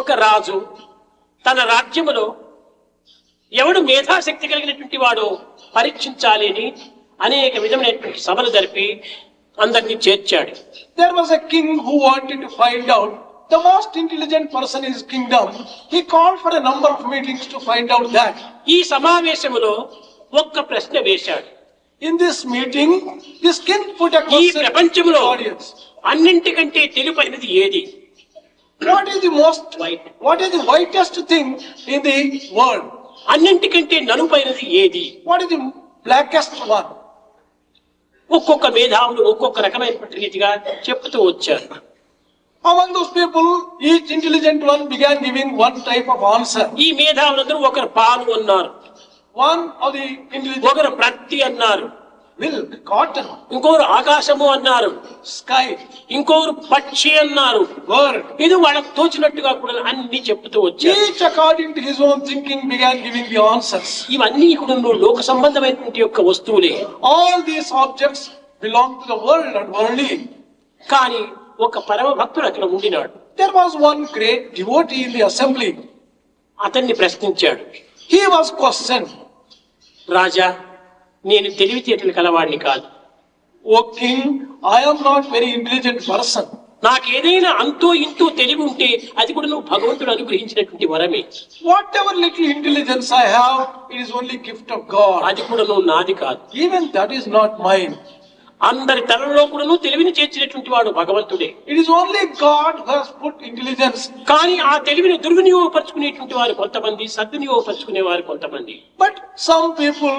ఒక రాజు తన రాజ్యములో ఎవడు మేధాశక్తి కలిగినటువంటి వాడు పరీక్షించాలి అని అనేక విధమైనటువంటి సభలు జరిపి అందరినీ చేర్చాడు. There was a king who wanted to find out the most intelligent person in his kingdom. He called for a number of meetings to find out that. ఈ సమావేశములో ఒక్క ప్రశ్న వేశాడు. In this meeting, this king put a ఈ question to ప్రపంచంలో the audience. అన్నింటికంటే తెలుపైనది ఏది? What is the whitest thing in the world? అన్నింటికంటే నలుపైనది ఏది? What is the blackest one? ఒక్కొక్క మేధావులు ఒక్కొక్క రకమైనటువంటి రీతిగా చెప్తూ వచ్చారు. Among those people, each intelligent one began giving one type of answer. ఈ మేధావులందరూ ఒకరు పాలు అన్నారు, One of the intelligent ఒకరు ప్రత్తి అన్నారు, milk, cotton, ఇంకొకరు ఆకాశము అన్నారు, sky, ఇంకొకరు పక్షి అన్నారు. bird. ఇది వాళ్ళకు తోచినట్టుగా కూడా అన్ని చెప్తూ వచ్చారు. Each according to his own thinking began giving the answers. ఇవన్నీ కూడా లోక సంబంధమైనటువంటి యొక్క వస్తువులే. All these objects belong to the world and worldly. కానీ ఒక పరమ భక్తుడు అక్కడ ఉండినాడు. There was one great devotee in the assembly. అతన్ని ప్రశ్నించాడు. He was questioned. రాజా, నేను తెలివితేటలు కలవాడిని కాదు. O king, I am not very intelligent person. నాకేదైనా అంతో ఇంతో తెలివి ఉంటే అది కూడా నువ్వు భగవంతుడు అనుగ్రహించినటువంటి వరమే. Whatever little intelligence I have, it is only gift of God. అది కూడా నువ్వు నాది కాదు. Even that is not mine. అందరి తలలో కూడా నువ్వు తెలివిని చేర్చినటువంటి వాడు భగవంతుడే. It is only God who has put intelligence. కానీ ఆ తెలివిని దుర్వినియోగపరుచుకునేటువంటి వారు కొంతమంది, సద్వినియోగపరుచుకునే వారు కొంతమంది. But some people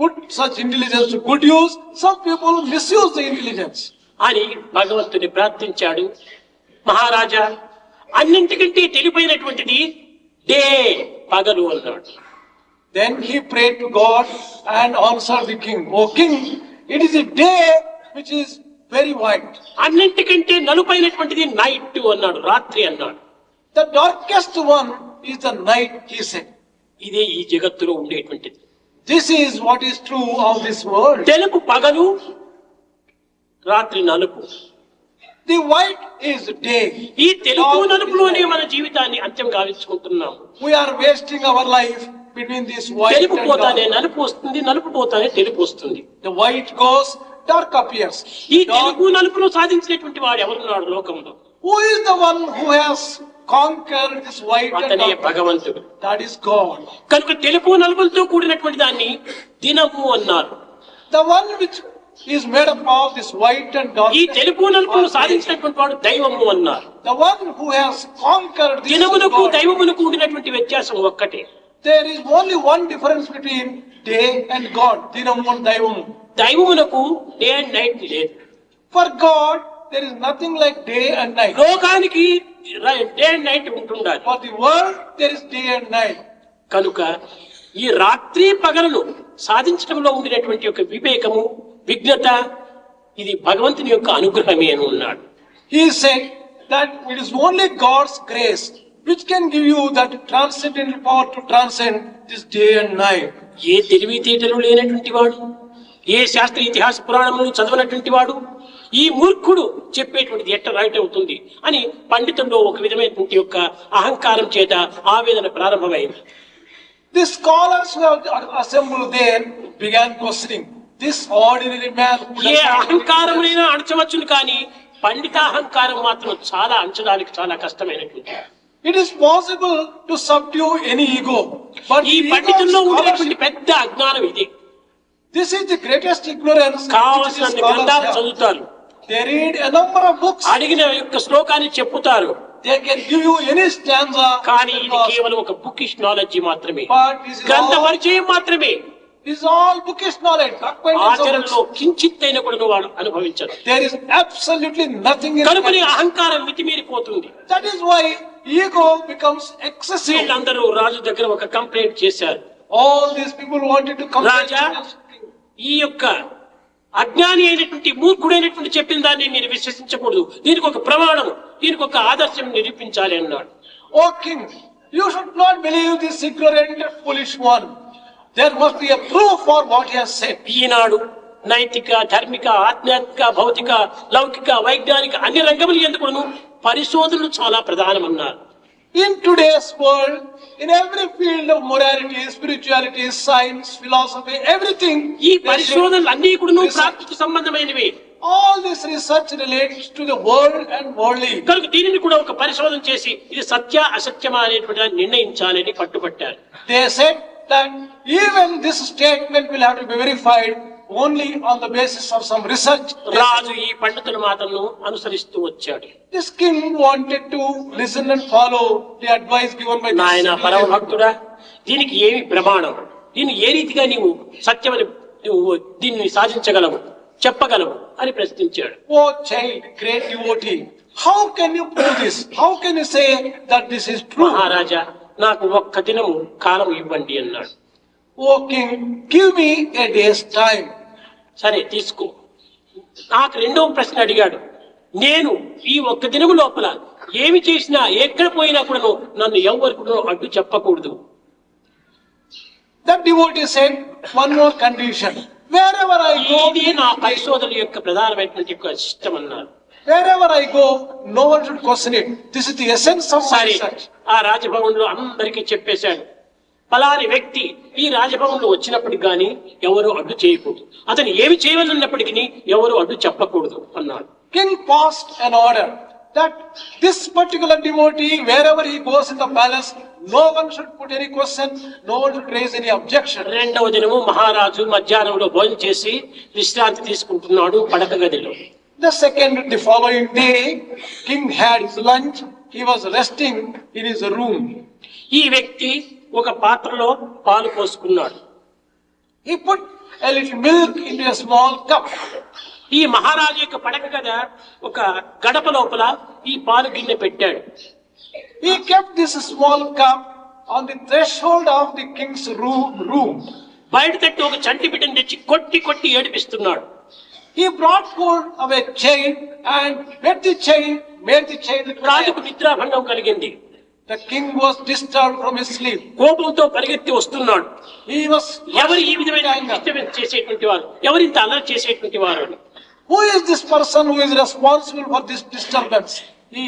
put such intelligence to good use. Some people misuse the intelligence. అని భగవంతుని ప్రార్థించాడు. మహారాజా, అన్నింటికంటే తెలివైనటువంటిది డే, పగలు అన్నాడు. Then he prayed to God and answered the king. O king, it is a day which is very white. అన్నింటికంటే నలుపైనటువంటిది night అన్నాడు, రాత్రి అన్నాడు. The darkest one is the night, he said. ఇదే ఈ జగత్తులో ఉండేటువంటిది. This is what is true of this world. తెలుపు పగలు, రాత్రి నలుపు. The white is day. ఈ తెలుపు నలుపులోనే మన జీవితాన్ని అంత్యం గావించుకుంటున్నాం. We are wasting our life between this white తెలుపు and పోతానే dark. నలుపు వస్తుంది, నలుపు పోతానే తెలుపు వస్తుంది. The white goes, dark appears. ఈ Dark. తెలుపు నలుపును సాధించినటువంటి వాడు ఎవరున్నాడు లోకంలో? Who is the one who has conquered this white and అతనే dark? భగవంతుడు. That is God. కనుక తెలుపు నలుపులతో కూడినటువంటి దాన్ని దినము అన్నారు. The one which is made up of this white and dark. ఈ తెలుపు నలుపును సాధించినటువంటి వాడు దైవము అన్నారు. The one who has conquered this is దినమునకు God. దైవమునకు ఉండినటువంటి వ్యత్యాసం ఒక్కటే. There is only one difference between day and God. Dinam and Daivam. దైవమునకు డే అండ్ నైట్ లేదు. For God, there is nothing like day and night. లోకానికి day and night ఉంటుండాలి. For the world, there is day and night. కనుక ఈ రాత్రి పగలను సాధించడంలో ఉండినటువంటి యొక్క వివేకము, విజ్ఞత, ఇది భగవంతుని యొక్క అనుగ్రహమే అని ఉన్నాడు. He said that it is only God's grace which can give you that transcendental power to transcend this day and night. ఏ తెలివితేటలు లేనటువంటి వాడు, ఏ శాస్త్ర ఇతిహాస పురాణములను చదవనటువంటి వాడు ఈ మూర్ఖుడు చెప్పేటువంటిది ఎట్ట రైట్ అవుతుంది అని పండితుల్లో ఒక విధమైనటువంటి యొక్క అహంకారం చేత ఆవేదన ప్రారంభమైంది. The scholars who have assembled there began questioning this ordinary man who A does not- అహంకారమునైనా అణచవచ్చును కానీ పండితాహంకారం మాత్రం చాలా అంచడానికి చాలా కష్టమైనటువంటి. It is possible to subdue any ego, but ఈ the ego of పండితుల్లో ఉండేటువంటి scholarship, పెద్ద అజ్ఞానం ఇది. this is the greatest ignorance which కావలసిన the scholars గ్రంథాలు have. చదువుతారు, They read a number of books. అడిగిన యొక్క శ్లోకాన్ని చెప్పుతారు, They can give you any stanza. కానీ ఇది కేవలం ఒక బుకిష్ నాలెడ్జ్ మాత్రమే, But this is గ్రంథ all, పరిచయం మాత్రమే. this is all bookish knowledge. Acquaintance of ఆచరణలో books. కించిత్తైన కూడా వాడు అనుభవించరు. There is absolutely nothing in కనుకనే it. అహంకారం మితిమీరిపోతుంది. That is why ego becomes excessive. వీళ్ళందరూ రాజు దగ్గర ఒక కంప్లైంట్ చేశారు. All these people wanted to come. రాజా, ఈ యొక్క అజ్ఞాని అయినటువంటి మూర్ఖుడైనటువంటి చెప్పిన దాన్ని మీరు విశ్వసించకూడదు, దీనికి ఒక ప్రమాణం, దీనికి ఒక ఆదర్శం నిరూపించాలి అన్నాడు. O king, you should not believe this ignorant and foolish one. There must be a proof for what he has said. ఈనాడు నైతిక, ధార్మిక, ఆధ్యాత్మిక, భౌతిక, లౌకిక, వైజ్ఞానిక అన్ని రంగములు ఎందుకును పరిశోధనలు చాలా ప్రధానమన్నారు. In today's world, in every field of morality, spirituality, science, philosophy, everything, ఈ they say పరిశోధనలు అన్ని కూడా research. ప్రాకృతిక సంబంధమైనవి. All this research relates to the world and worldly. కనుక దీనిని కూడా ఒక పరిశోధన చేసి ఇది సత్య అసత్యమా అనేటువంటి దాన్ని నిర్ణయించాలని పట్టుబట్టారు. They said that even this statement will have to be verified only on the basis of some research. రాజు ఈ పండితుల మాటలను అనుసరిస్తూ వచ్చాడు. This king wanted to listen and follow the advice given by నాయన this పరమ leader. భక్తుడా, దీనికి ఏమి ప్రమాణం, దీన్ని ఏ రీతిగా నీవు సత్యమని నువ్వు దీన్ని సాధించగలవు, చెప్పగలవు అని ప్రశ్నించాడు. Oh child, great devotee, how can you prove this? How can you say that this is true? మహారాజా, నాకు ఒక్క దినము కాలం ఇవ్వండి అన్నాడు. Oh king, give me a day's time. సరే తీసుకో. నాకు రెండవ ప్రశ్న అడిగాడు. నేను ఈ ఒక్క దినము లోపల ఏమి చేసినా ఎక్కడ పోయినా కూడా నన్ను ఎవరు కూడా అడ్డు చెప్పకూడదు. That devotee said, one more condition. Wherever I ఇది నా go, పరిశోధన యొక్క ప్రధానమైనటువంటి యొక్క సిస్టం అన్నారు. wherever I go, no one should question it. This is the essence of my సరే, research. ఆ రాజభవన్ లో అందరికీ చెప్పేశాడు. పలాని వ్యక్తి ఈ రాజభవన్ లో వచ్చినప్పటికి గాని ఎవరు అడ్డు చేయకూడదు, అతను ఏమి చేయవలన్నప్పటికీ ఎవరు అడ్డు చెప్పకూడదు అన్నాడు. King passed an order that this particular devotee, wherever he goes in the palace, no one should put any question, no one should raise any objection. రెండవ దినము మహారాజు మధ్యాహ్నంలో భోజనం చేసి విశ్రాంతి తీసుకుంటున్నాడు పడక గదిలో. The following day, king had his lunch, he was resting in his room. ఈ వ్యక్తి ఒక పాత్రలో పాలు పోసుకున్నాడు. He put a little milk into a small cup. ఈ మహారాజు యొక్క పడక గద ఒక గడప లోపల ఈ పాలు గిన్నె పెట్టాడు. He kept this small cup on the threshold of the king's room. బయట తట్టి ఒక చంటి బిడ్డను తెచ్చి కొట్టి కొట్టి ఏడిపిస్తున్నాడు. He brought hold of a chain and made the chain cry. రాజుకు నిద్రాభంగం కలిగింది. The king was disturbed from his sleep. కోపంతో పరిగెత్తి వస్తున్నాడు. He was ఎవరు ఈ విధమైన anger. డిస్టర్బెన్స్ చేసేటువంటి వారు, ఎవరింత అలర్ట్ చేసేటువంటి వారు అని. Who is this person who is responsible for this disturbance?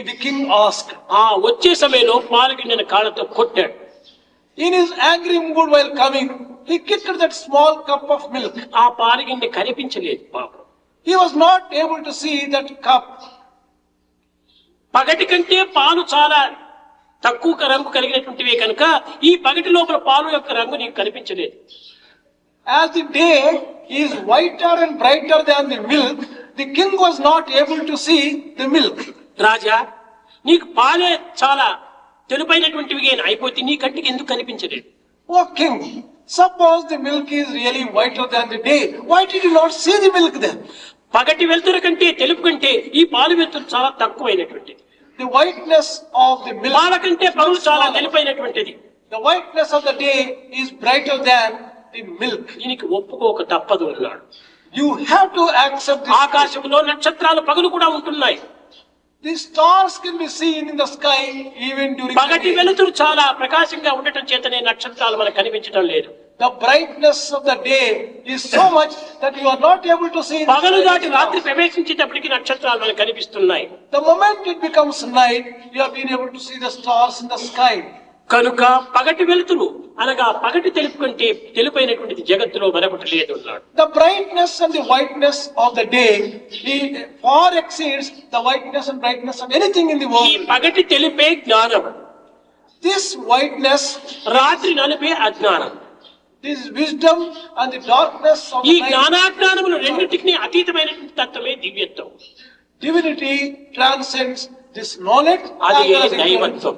The king asked. ఆ వచ్చే సమయంలో పాలు గిన్నెను కాళ్ళతో కొట్టాడు. In his angry mood while coming, he kicked that small cup of milk. ఆ పాలు గిన్నె కనిపించలేదు పాపం. He was not able to see that cup. పగటి కంటే పాలు చాలా తక్కువ రంగు కలిగినటువంటివే కనుక ఈ పగటి లోపల పాలు యొక్క రంగు నీకు కనిపించలేదు. As the day is whiter and brighter than the milk, the king was not able to see the milk. రాజా, నీకు పాలే చాలా తెలుపైనటువంటివి అయిపోతే నీ కంటికి ఎందుకు కనిపించలేదు? Oh king, suppose the milk is really whiter than the day, why did you not see the milk then? పగటి వెలుతురు కంటే తెలుపు కంటే ఈ పాలు వెలుతురు చాలా తక్కువైనటువంటిది. The whiteness of the milk, పాల కంటే పగులు చాలా తెలుపైనటువంటిది. the whiteness of the day is brighter than the milk. దీనికి ఒప్పుకోక తప్పదు అన్నాడు. You have to accept this. ఆకాశంలో నక్షత్రాలు పగులు కూడా ఉంటున్నాయి. The stars can be seen in the sky even during the పగటి day. వెలుతురు చాలా ప్రకాశంగా ఉండటం చేతనే నక్షత్రాలు మనకు కనిపించడం లేదు. The brightness of the day is so much that you are not able to see. పగలు దాటి రాత్రి ప్రవేశించేటప్పటికి నక్షత్రాలు మనకు కనిపిస్తున్నాయి. The moment it becomes night, you have been able to see the stars in the sky. కనుక పగటి వెలుతురు అనగా పగటి తెలుపు కంటే తెలుపైనటువంటిది జగత్తులో మరొకటి లేదు అన్నాడు. The brightness and the whiteness of the day far exceeds the whiteness and brightness of anything in the ఈ world. పగటి తెలుపే జ్ఞానం, This whiteness, రాత్రి నలుపే అజ్ఞానం. this wisdom and the darkness of ఈ the night, జ్ఞానాజ్ఞానములు రెండింటికి అతీతమైనటువంటి తత్వమే దివ్యత్వం. divinity transcends this knowledge అది as well as దైవత్వం.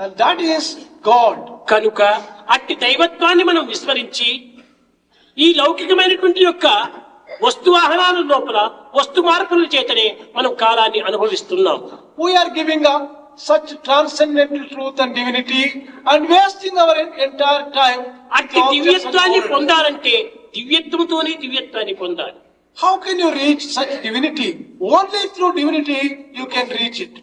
and that is God. కనుక అట్టి దైవత్వాన్ని మనం విస్మరించి ఈ లౌకికమైనటువంటి యొక్క వస్తు ఆహ్లాల లోపల వస్తు మార్పుల చేతనే మనం కాలాన్ని అనుభవిస్తున్నాం. We are giving up such transcendental truth and divinity and wasting our entire time. with అట్టి objects and దివ్యత్వాన్ని world. పొందాలంటే దివ్యత్వంతోనే దివ్యత్వాన్ని పొందాలి. How can you reach such divinity? Only through divinity you can reach it.